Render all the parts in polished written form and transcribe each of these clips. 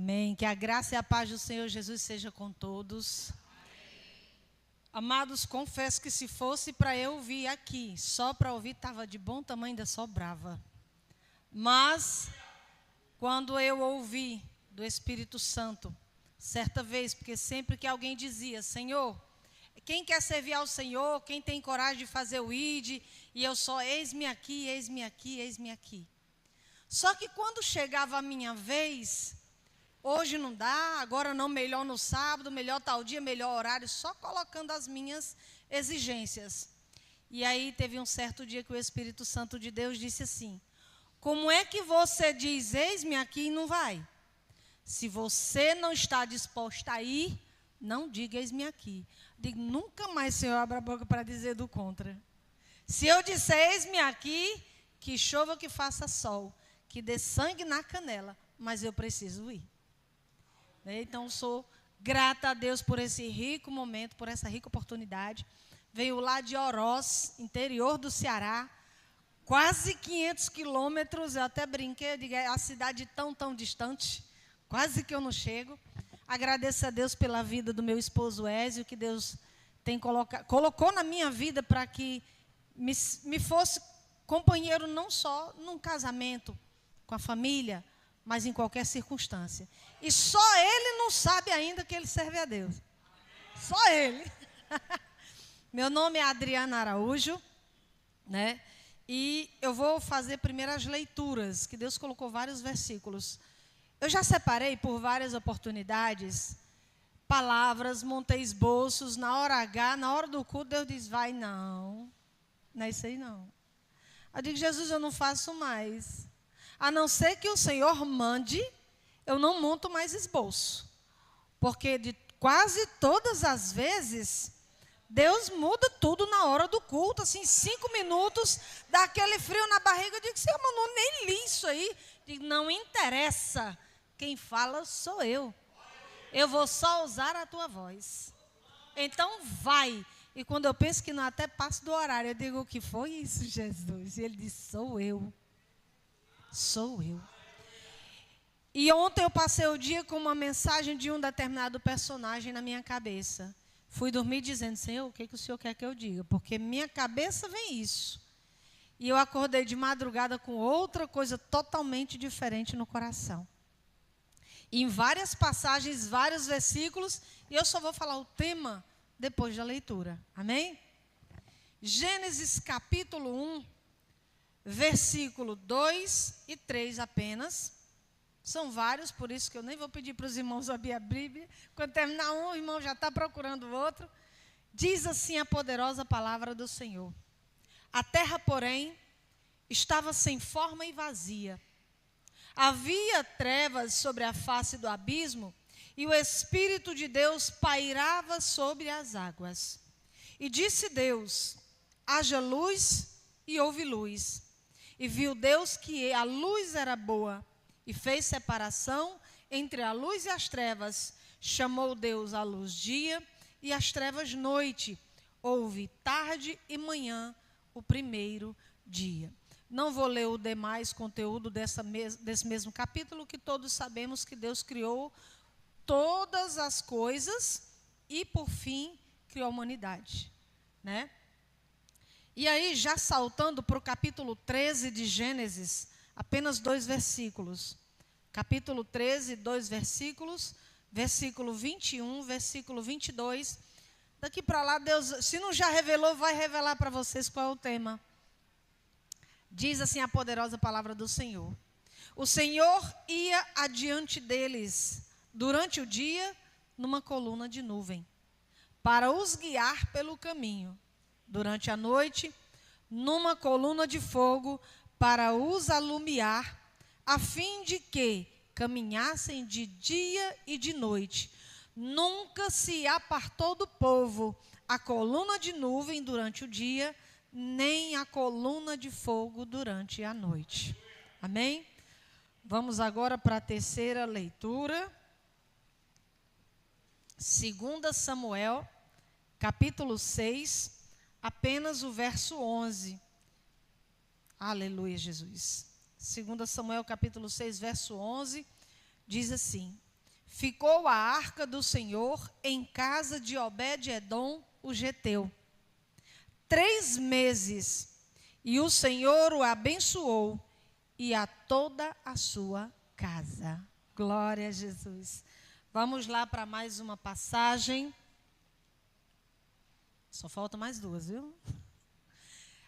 Amém. Que a graça e a paz do Senhor Jesus seja com todos. Amados, confesso que se fosse para eu vir aqui, só para ouvir, estava de bom tamanho, ainda sobrava. Mas, quando eu ouvi do Espírito Santo, certa vez, porque sempre que alguém dizia, Senhor, quem quer servir ao Senhor, quem tem coragem de fazer o ID, e eu só, eis-me aqui, eis-me aqui, eis-me aqui. Só que quando chegava a minha vez, hoje não dá, agora não, melhor no sábado, melhor tal dia, melhor horário, só colocando as minhas exigências. E aí teve um certo dia que o Espírito Santo de Deus disse assim, como é que você diz, eis-me aqui e não vai? Se você não está disposta a ir, não diga eis-me aqui. Digo, nunca mais, Senhor, abra a boca para dizer do contra. Se eu disser eis-me aqui, que chova, que faça sol, que dê sangue na canela, mas eu preciso ir. Então, sou grata a Deus por esse rico momento, por essa rica oportunidade. Venho lá de Oroz, interior do Ceará, quase 500 quilômetros, eu até brinquei, eu digo, é a cidade tão distante, quase que eu não chego. Agradeço a Deus pela vida do meu esposo Ézio, que Deus tem colocou na minha vida para que me fosse companheiro não só num casamento, com a família, mas em qualquer circunstância. E só ele não sabe ainda que ele serve a Deus. Só ele. Meu nome é Adriana Araújo, né? E eu vou fazer primeiro as leituras, que Deus colocou vários versículos. Eu já separei por várias oportunidades, palavras, montei esboços, na hora H, na hora do culto, Deus diz, vai, não é isso aí não. Eu digo, Jesus, eu não faço mais. A não ser que o Senhor mande, eu não monto mais esboço. Porque de quase todas as vezes, Deus muda tudo na hora do culto. Assim, 5 minutos, dá aquele frio na barriga. Eu digo, Senhor, mas eu nem li isso aí. Eu digo, não interessa. Quem fala sou eu. Eu vou só usar a tua voz. Então vai. E quando eu penso que não até passo do horário, eu digo, o que foi isso, Jesus? E ele disse, sou eu. Sou eu. E ontem eu passei o dia com uma mensagem de um determinado personagem na minha cabeça. Fui dormir dizendo, Senhor, o que o Senhor quer que eu diga? Porque minha cabeça vem isso. E eu acordei de madrugada com outra coisa totalmente diferente no coração. Em várias passagens, vários versículos, e eu só vou falar o tema depois da leitura. Amém? Gênesis capítulo 1, versículo 2 e 3 apenas. São vários, por isso que eu nem vou pedir para os irmãos abrir a Bíblia. Quando terminar um, o irmão já está procurando o outro. Diz assim a poderosa palavra do Senhor. A terra, porém, estava sem forma e vazia. Havia trevas sobre a face do abismo, e o Espírito de Deus pairava sobre as águas. E disse Deus, haja luz, e houve luz. E viu Deus que a luz era boa, e fez separação entre a luz e as trevas. Chamou Deus a luz dia, e as trevas noite. Houve tarde e manhã, o primeiro dia. Não vou ler o demais conteúdo desse mesmo capítulo, que todos sabemos que Deus criou todas as coisas e, por fim, criou a humanidade, né? E aí, já saltando para o capítulo 13 de Gênesis, apenas 2 versículos. Capítulo 13, 2 versículos, versículo 21, versículo 22. Daqui para lá, Deus, se não já revelou, vai revelar para vocês qual é o tema. Diz assim a poderosa palavra do Senhor. O Senhor ia adiante deles durante o dia numa coluna de nuvem, para os guiar pelo caminho. Durante a noite, numa coluna de fogo, para os alumiar, a fim de que caminhassem de dia e de noite. Nunca se apartou do povo a coluna de nuvem durante o dia, nem a coluna de fogo durante a noite. Amém? Vamos agora para a terceira leitura. 2 Samuel, capítulo 6, apenas o verso 11. Aleluia, Jesus. 2 Samuel, capítulo 6, verso 11, diz assim: ficou a arca do Senhor em casa de Obed-edom, o geteu, 3 meses, e o Senhor o abençoou, e a toda a sua casa. Glória a Jesus. Vamos lá para mais uma passagem. Só falta mais 2, viu?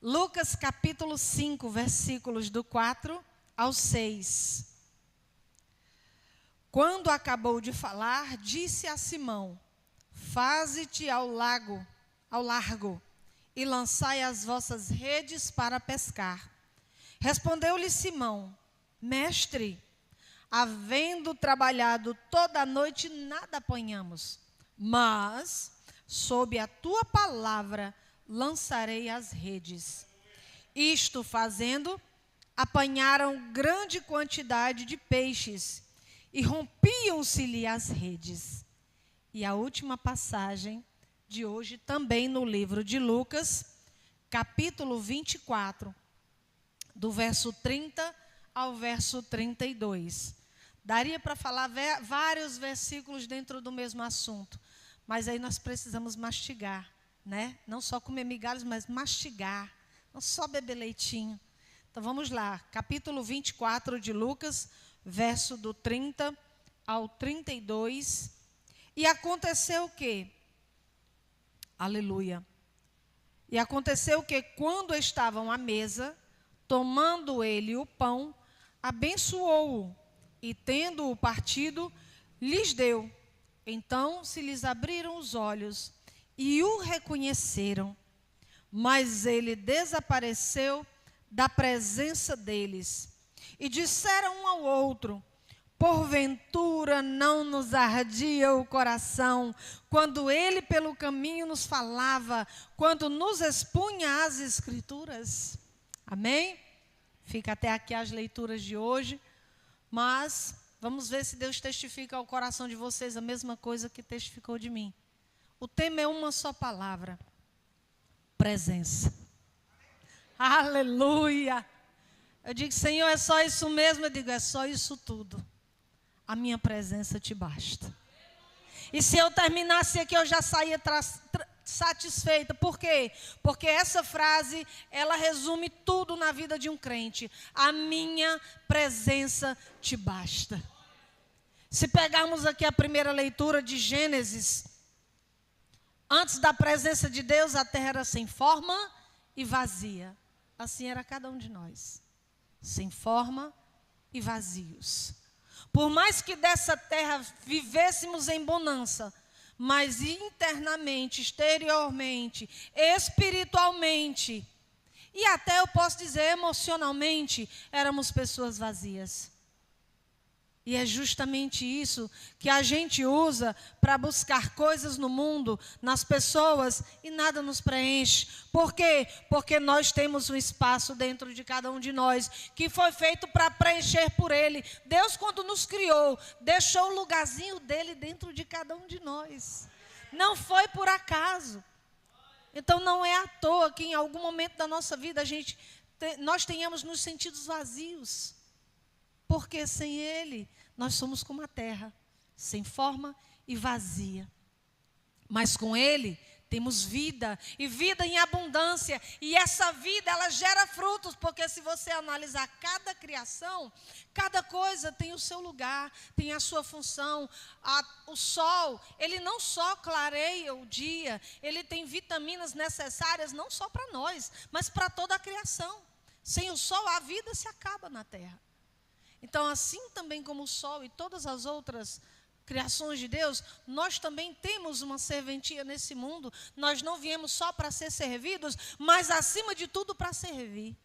Lucas capítulo 5, versículos do 4 ao 6. Quando acabou de falar, disse a Simão: faze-te ao largo, e lançai as vossas redes para pescar. Respondeu-lhe Simão: mestre, havendo trabalhado toda a noite, nada apanhamos, mas sob a tua palavra lançarei as redes. Isto fazendo, apanharam grande quantidade de peixes, e rompiam-se-lhe as redes. E a última passagem de hoje, também no livro de Lucas, capítulo 24, do verso 30 ao verso 32. Daria para falar vários versículos dentro do mesmo assunto, mas aí nós precisamos mastigar, né? Não só comer migalhas, mas mastigar, não só beber leitinho. Então vamos lá, capítulo 24 de Lucas, verso do 30 ao 32. E aconteceu o quê? Aleluia. E aconteceu que quando estavam à mesa, tomando ele o pão, abençoou-o, e tendo-o partido, lhes deu. Então se lhes abriram os olhos, e o reconheceram. Mas ele desapareceu da presença deles. E disseram um ao outro: porventura não nos ardia o coração, quando ele pelo caminho nos falava, quando nos expunha as Escrituras? Amém? Fica até aqui as leituras de hoje, mas vamos ver se Deus testifica ao coração de vocês a mesma coisa que testificou de mim. O tema é uma só palavra: presença. Aleluia! Eu digo: Senhor, é só isso mesmo? Eu digo: é só isso tudo. A minha presença te basta. E se eu terminasse aqui, eu já saía satisfeita. Por quê? Porque essa frase, ela resume tudo na vida de um crente. A minha presença te basta. Se pegarmos aqui a primeira leitura de Gênesis, antes da presença de Deus, a terra era sem forma e vazia. Assim era cada um de nós, sem forma e vazios. Por mais que dessa terra vivêssemos em bonança, mas internamente, exteriormente, espiritualmente, e até eu posso dizer emocionalmente, éramos pessoas vazias. E é justamente isso que a gente usa para buscar coisas no mundo, nas pessoas, e nada nos preenche. Por quê? Porque nós temos um espaço dentro de cada um de nós, que foi feito para preencher por Ele. Deus, quando nos criou, deixou o lugarzinho dEle dentro de cada um de nós. Não foi por acaso. Então não é à toa que em algum momento da nossa vida nós tenhamos nos sentidos vazios. Porque sem Ele, nós somos como a terra, sem forma e vazia. Mas com Ele, temos vida, e vida em abundância. E essa vida, ela gera frutos, porque se você analisar cada criação, cada coisa tem o seu lugar, tem a sua função. O sol, ele não só clareia o dia, ele tem vitaminas necessárias, não só para nós, mas para toda a criação. Sem o sol, a vida se acaba na terra. Então, assim também como o sol e todas as outras criações de Deus, nós também temos uma serventia nesse mundo. Nós não viemos só para ser servidos, mas acima de tudo para servir.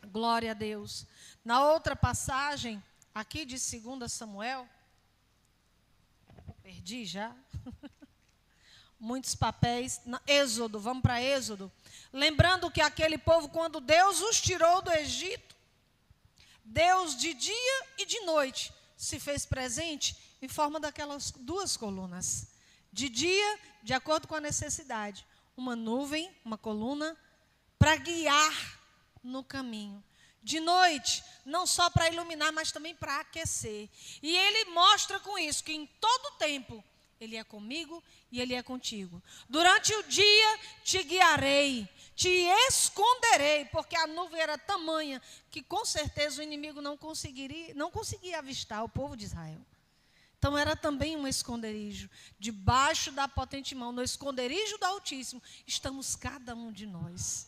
Glória a Deus. Na outra passagem, aqui de 2 Samuel, perdi já, muitos papéis, Êxodo, vamos para Êxodo. Lembrando que aquele povo, quando Deus os tirou do Egito, Deus de dia e de noite se fez presente em forma daquelas 2 colunas. De dia, de acordo com a necessidade, uma nuvem, uma coluna, para guiar no caminho. de noite, não só para iluminar, mas também para aquecer. E ele mostra com isso que em todo tempo ele é comigo e ele é contigo. Durante o dia te guiarei, te esconderei, porque a nuvem era tamanha que com certeza o inimigo não conseguia avistar o povo de Israel. Então era também um esconderijo. Debaixo da potente mão, no esconderijo do Altíssimo, estamos cada um de nós.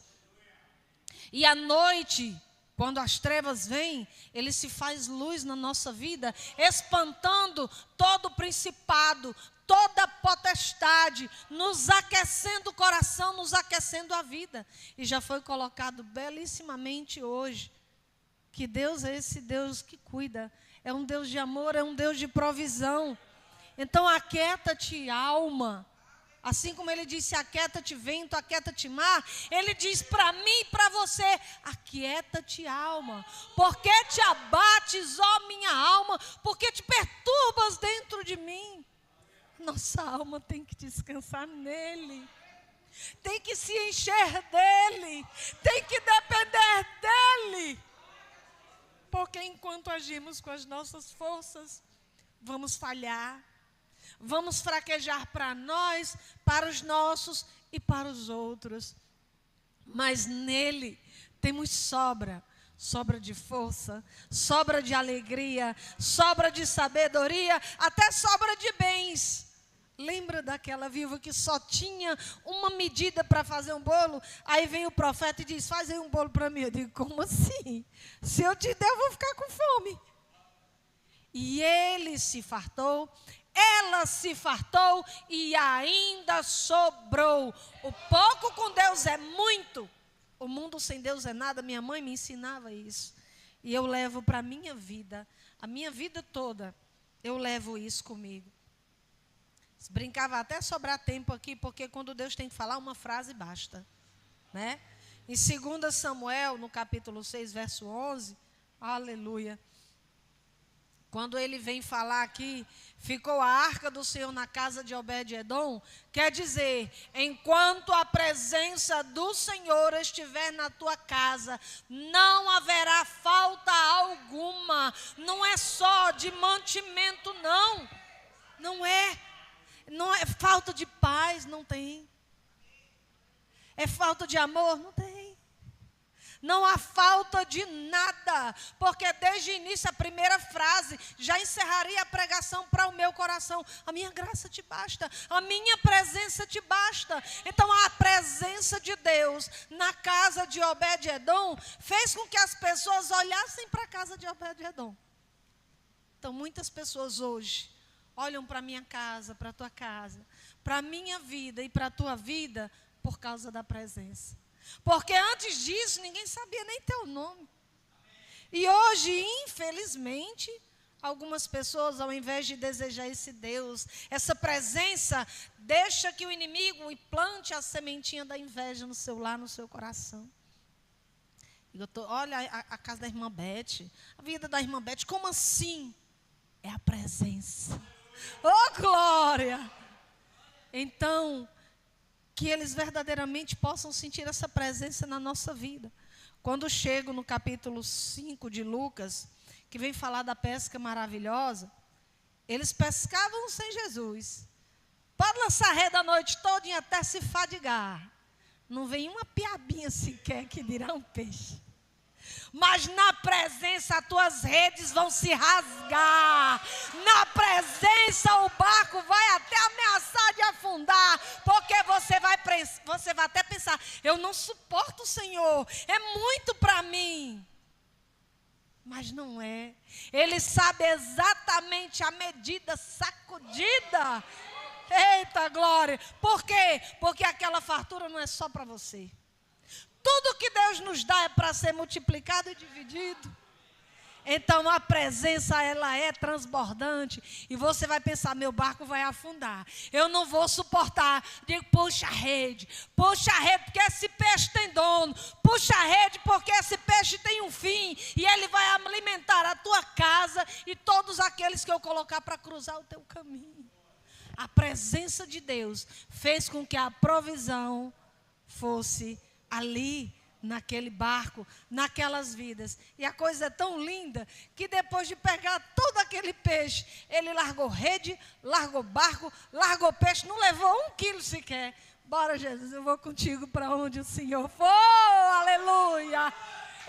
E à noite, quando as trevas vêm, ele se faz luz na nossa vida, espantando todo principado, toda potestade, nos aquecendo o coração, nos aquecendo a vida. E já foi colocado belissimamente hoje que Deus é esse Deus que cuida, é um Deus de amor, é um Deus de provisão. Então aquieta-te, alma. Assim como ele disse, aquieta-te vento, aquieta-te mar, ele diz para mim e para você, aquieta-te alma. Por que te abates, ó minha alma? Por que te perturbas dentro de mim? Nossa alma tem que descansar nele. Tem que se encher dele. Tem que depender dele. Porque enquanto agimos com as nossas forças, vamos falhar. Vamos fraquejar para nós, para os nossos e para os outros. Mas nele temos sobra. Sobra de força, sobra de alegria, sobra de sabedoria, até sobra de bens. Lembra daquela viúva que só tinha uma medida para fazer um bolo? Aí vem o profeta e diz, faz aí um bolo para mim. Eu digo, como assim? Se eu te der, eu vou ficar com fome. E ele se fartou, ela se fartou e ainda sobrou. O pouco com Deus é muito. O mundo sem Deus é nada. Minha mãe me ensinava isso. E eu levo para a minha vida toda, eu levo isso comigo. Brincava até sobrar tempo aqui, porque quando Deus tem que falar uma frase, basta. Né? Em 2 Samuel, no capítulo 6, verso 11, aleluia. Quando ele vem falar aqui, ficou a arca do Senhor na casa de Obed-edom, quer dizer, enquanto a presença do Senhor estiver na tua casa, não haverá falta alguma. Não é só de mantimento, não. Não é falta de paz, não tem. É falta de amor, não tem. Não há falta de nada, porque desde o início, a primeira frase já encerraria a pregação para o meu coração. A minha graça te basta, a minha presença te basta. Então a presença de Deus na casa de Obed-edom fez com que as pessoas olhassem para a casa de Obed-edom. Então muitas pessoas hoje olham para a minha casa, para a tua casa, para a minha vida e para a tua vida por causa da presença. Porque antes disso, ninguém sabia nem teu nome. E hoje, infelizmente, algumas pessoas, ao invés de desejar esse Deus, essa presença, deixa que o inimigo plante a sementinha da inveja no seu lar, no seu coração. Olha a casa da irmã Beth, a vida da irmã Beth, como assim? É a presença. Oh, glória! Então, que eles verdadeiramente possam sentir essa presença na nossa vida. Quando chego no capítulo 5 de Lucas, que vem falar da pesca maravilhosa, eles pescavam sem Jesus. Pode lançar rede a noite toda e até se fadigar. Não vem uma piabinha sequer que dirá um peixe. Mas na presença as tuas redes vão se rasgar. Na presença o barco vai até ameaçar de afundar. Porque você vai até pensar, eu não suporto o Senhor, é muito para mim. Mas não é. Ele sabe exatamente a medida sacudida. Eita glória. Por quê? Porque aquela fartura não é só para você. Tudo que Deus nos dá é para ser multiplicado e dividido. Então a presença, ela é transbordante. E você vai pensar, meu barco vai afundar. Eu não vou suportar. Digo, puxa a rede, porque esse peixe tem dono. Puxa a rede, porque esse peixe tem um fim. E ele vai alimentar a tua casa e todos aqueles que eu colocar para cruzar o teu caminho. A presença de Deus fez com que a provisão fosse ali naquele barco, naquelas vidas. E a coisa é tão linda que depois de pegar todo aquele peixe, ele largou rede, largou barco, largou peixe, não levou 1 quilo sequer. Bora, Jesus, eu vou contigo para onde o Senhor for. Aleluia!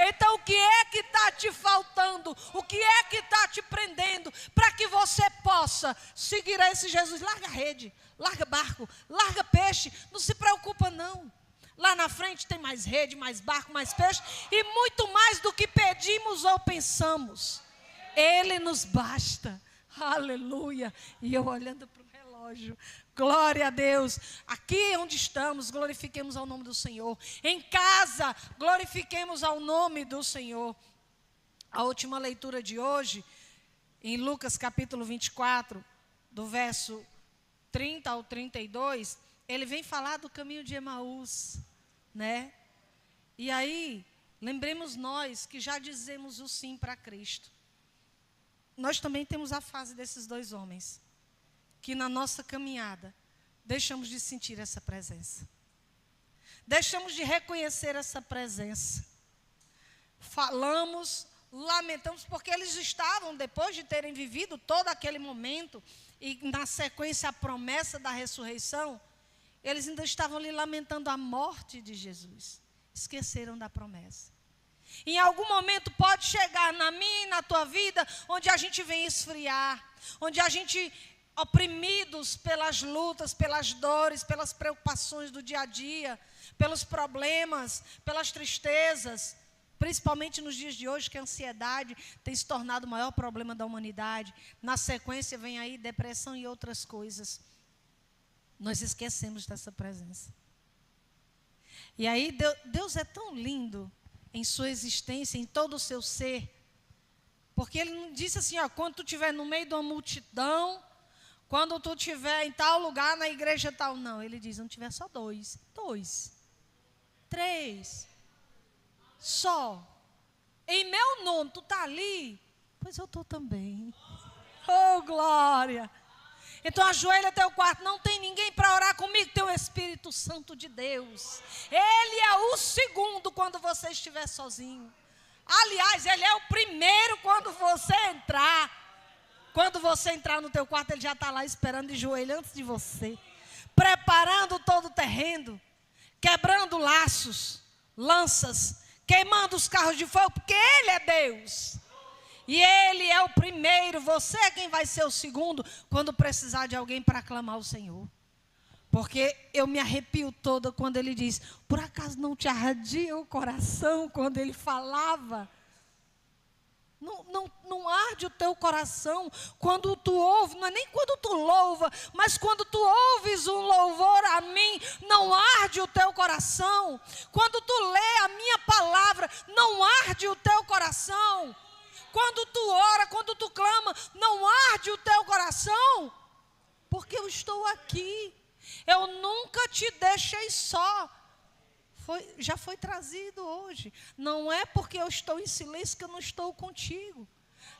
Então, o que é que está te faltando? O que é que está te prendendo para que você possa seguir a esse Jesus? Larga rede, larga barco, larga peixe. Não se preocupa, não. Lá na frente tem mais rede, mais barco, mais peixe. E muito mais do que pedimos ou pensamos. Ele nos basta. Aleluia. E eu olhando para o relógio. Glória a Deus. Aqui onde estamos, glorifiquemos ao nome do Senhor. Em casa, glorifiquemos ao nome do Senhor. A última leitura de hoje, em Lucas capítulo 24, do verso 30 ao 32, ele vem falar do caminho de Emaús, né? E aí, lembremos nós que já dizemos o sim para Cristo. Nós também temos a fase desses 2 homens. Que na nossa caminhada, deixamos de sentir essa presença. Deixamos de reconhecer essa presença. Falamos, lamentamos, porque eles estavam, depois de terem vivido todo aquele momento, e na sequência a promessa da ressurreição, eles ainda estavam ali lamentando a morte de Jesus. Esqueceram da promessa. Em algum momento pode chegar na minha e na tua vida, onde a gente vem esfriar, onde a gente... oprimidos pelas lutas, pelas dores, pelas preocupações do dia a dia, pelos problemas, pelas tristezas, principalmente nos dias de hoje, que a ansiedade tem se tornado o maior problema da humanidade. Na sequência vem aí depressão e outras coisas. Nós esquecemos dessa presença. E aí Deus é tão lindo em sua existência, em todo o seu ser, porque Ele não disse assim, ó, quando tu estiver no meio de uma multidão, quando tu estiver em tal lugar, na igreja tal, não. Ele diz, não tiver só 2, 3, só. Em meu nome, tu está ali? Pois eu estou também. Oh, glória. Então ajoelha até o quarto, não tem ninguém para orar comigo, tem o Espírito Santo de Deus. Ele é o segundo quando você estiver sozinho. Aliás, ele é o primeiro quando você entrar. Quando você entrar no teu quarto, ele já está lá esperando de joelho antes de você. Preparando todo o terreno. Quebrando laços, lanças, queimando os carros de fogo, porque Ele é Deus. E Ele é o primeiro, você é quem vai ser o segundo, quando precisar de alguém para aclamar o Senhor. Porque eu me arrepio toda quando Ele diz, por acaso não te ardia o coração quando Ele falava? Não arde o teu coração quando tu ouves, não é nem quando tu louva, mas quando tu ouves um louvor a mim, não arde o teu coração. Quando tu lê a minha palavra, não arde o teu coração. Quando tu ora, quando tu clama, não arde o teu coração. Porque eu estou aqui, eu nunca te deixei só. Já foi trazido hoje. Não é porque eu estou em silêncio que eu não estou contigo.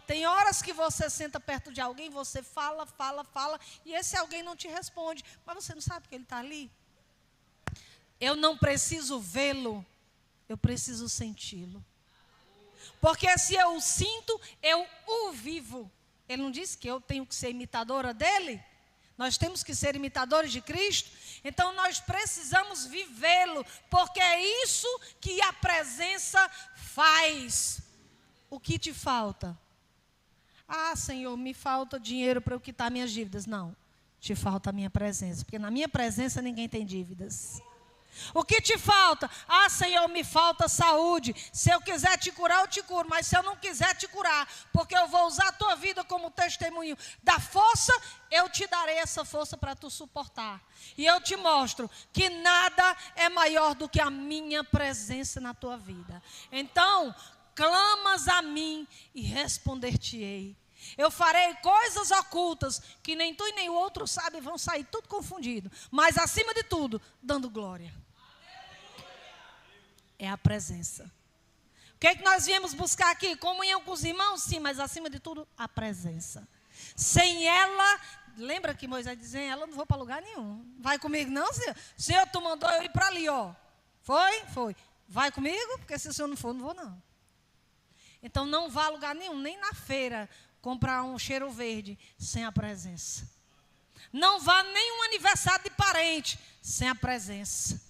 Tem horas que você senta perto de alguém, você fala, e esse alguém não te responde. Mas você não sabe que ele está ali? Eu não preciso vê-lo, eu preciso senti-lo. Porque se eu o sinto, eu o vivo. Ele não disse que eu tenho que ser imitadora dele? Nós temos que ser imitadores de Cristo. Então nós precisamos vivê-lo, porque é isso que a presença faz. O que te falta? Ah, Senhor, me falta dinheiro para eu quitar minhas dívidas. Não, te falta a minha presença, porque na minha presença ninguém tem dívidas. O que te falta? Ah, Senhor, me falta saúde. Se eu quiser te curar, eu te curo. Mas se eu não quiser te curar, porque eu vou usar a tua vida como testemunho da força, eu te darei essa força para tu suportar. E eu te mostro que nada é maior do que a minha presença na tua vida. Então, clamas a mim e responder-te-ei. Eu farei coisas ocultas que nem tu e nem o outro sabe, vão sair tudo confundido. Mas acima de tudo, dando glória. É a presença. O que é que nós viemos buscar aqui? Comunhão com os irmãos? Sim, mas acima de tudo, a presença. Sem ela, lembra que Moisés dizia, ela não vou para lugar nenhum. Vai comigo não, Senhor? Senhor, tu mandou eu ir para ali, ó. Foi? Foi. Vai comigo? Porque se o senhor não for, não vou não. Então não vá a lugar nenhum, nem na feira, comprar um cheiro verde sem a presença. Não vá nenhum aniversário de parente sem a presença.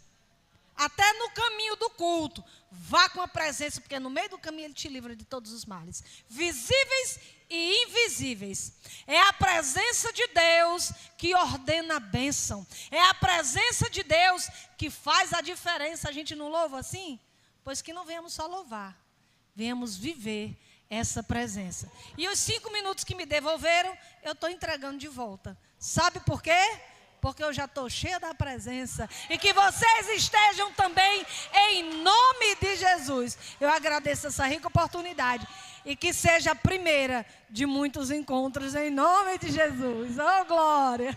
Até no caminho do culto, vá com a presença, porque no meio do caminho ele te livra de todos os males, visíveis e invisíveis. É a presença de Deus que ordena a bênção. É a presença de Deus que faz a diferença. A gente não louva assim? Pois que não venhamos só louvar, venhamos viver essa presença. E os 5 minutos que me devolveram, eu estou entregando de volta. Sabe por quê? Porque eu já estou cheia da presença. E que vocês estejam também em nome de Jesus. Eu agradeço essa rica oportunidade. E que seja a primeira de muitos encontros em nome de Jesus. Oh, glória!